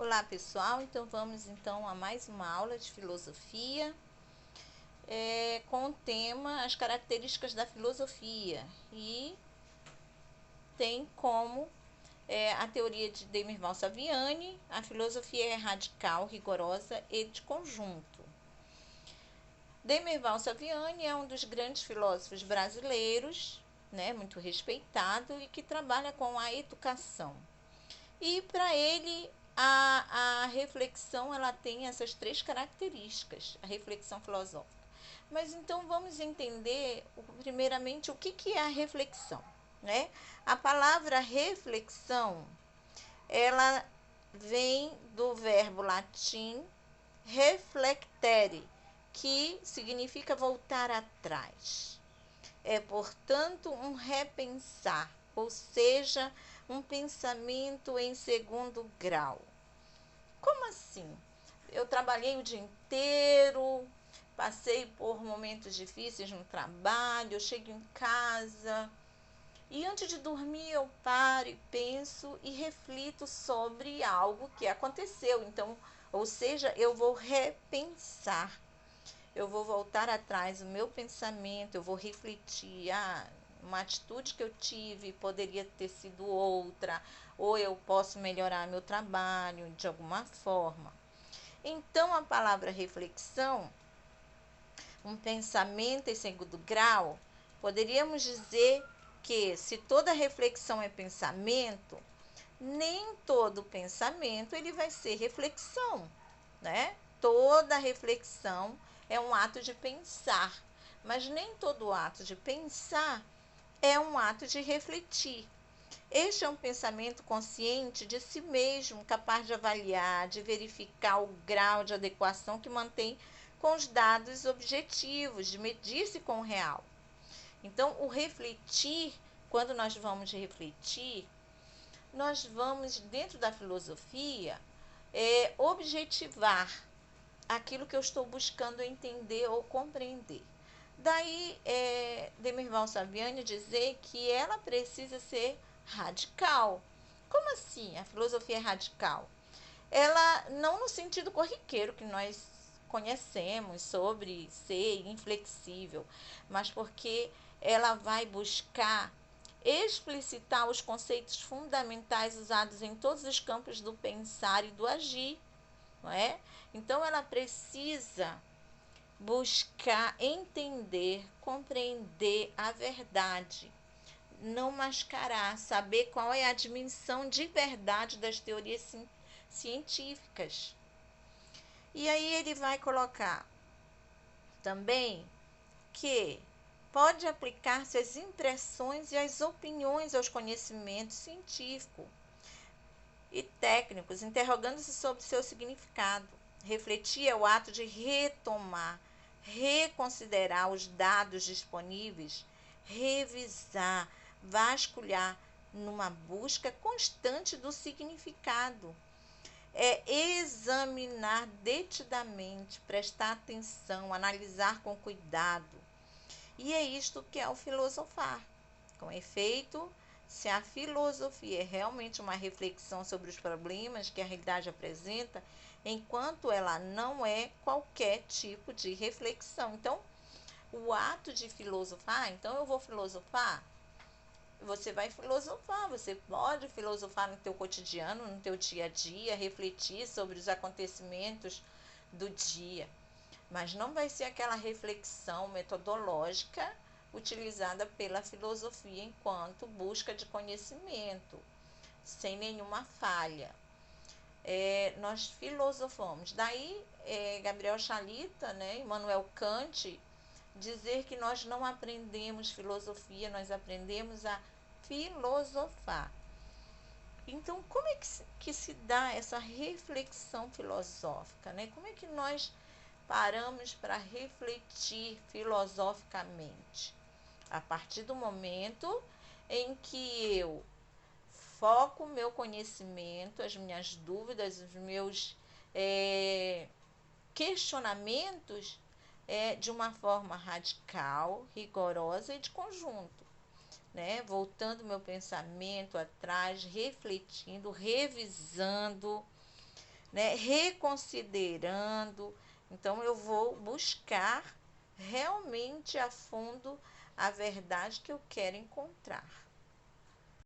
Olá pessoal, então vamos a mais uma aula de filosofia com o tema as características da filosofia e tem como a teoria de Demirval Saviani, a filosofia é radical, rigorosa e de conjunto. Demirval Saviani é um dos grandes filósofos brasileiros, muito respeitado e que trabalha com a educação. E para ele a reflexão ela tem essas três características, a reflexão filosófica. Mas então vamos entender primeiramente o que é a reflexão, né? A palavra reflexão ela vem do verbo latim reflectere, que significa voltar atrás. É, portanto, um repensar, ou seja, um pensamento em segundo grau. Como assim? Eu trabalhei o dia inteiro, passei por momentos difíceis no trabalho, eu chego em casa e antes de dormir eu paro e penso e reflito sobre algo que aconteceu. Então, ou seja, eu vou repensar. Eu vou voltar atrás o meu pensamento, eu vou refletir, uma atitude que eu tive poderia ter sido outra, ou eu posso melhorar meu trabalho de alguma forma. Então, a palavra reflexão, um pensamento em segundo grau, poderíamos dizer que se toda reflexão é pensamento, nem todo pensamento ele vai ser reflexão, né? Toda reflexão é um ato de pensar, mas nem todo ato de pensar é um ato de refletir. Este é um pensamento consciente de si mesmo, capaz de avaliar, de verificar o grau de adequação que mantém com os dados objetivos, de medir-se com o real. Então, o refletir, quando nós vamos refletir, nós vamos, dentro da filosofia, objetivar aquilo que eu estou buscando entender ou compreender. Daí, Demirval Saviani dizer que ela precisa ser radical. Como assim a filosofia é radical? Ela não no sentido corriqueiro que nós conhecemos sobre ser inflexível, mas porque ela vai buscar explicitar os conceitos fundamentais usados em todos os campos do pensar e do agir, não é? Então ela precisa buscar entender, compreender a verdade, não mascarar, saber qual é a dimensão de verdade das teorias científicas. E aí ele vai colocar também que pode aplicar-se às impressões e às opiniões aos conhecimentos científicos e técnicos, interrogando-se sobre seu significado. Refletir é o ato de retomar, reconsiderar os dados disponíveis, revisar, vasculhar numa busca constante do significado. É examinar detidamente, prestar atenção, analisar com cuidado. E é isto que é o filosofar. Com efeito, se a filosofia é realmente uma reflexão sobre os problemas que a realidade apresenta, enquanto ela não é qualquer tipo de reflexão. Então, o ato de filosofar, então eu vou filosofar, você vai filosofar, você pode filosofar no teu cotidiano, no teu dia a dia, refletir sobre os acontecimentos do dia, mas não vai ser aquela reflexão metodológica utilizada pela filosofia enquanto busca de conhecimento, sem nenhuma falha. Nós filosofamos. Daí, Gabriel Chalita, Immanuel Kant, dizer que nós não aprendemos filosofia, nós aprendemos a filosofar. Então, como é que se dá essa reflexão filosófica, Como é que nós paramos para refletir filosoficamente? A partir do momento em que eu foco o meu conhecimento, as minhas dúvidas, os meus questionamentos de uma forma radical, rigorosa e de conjunto. Voltando meu pensamento atrás, refletindo, revisando, né, reconsiderando. Então, eu vou buscar realmente a fundo a verdade que eu quero encontrar.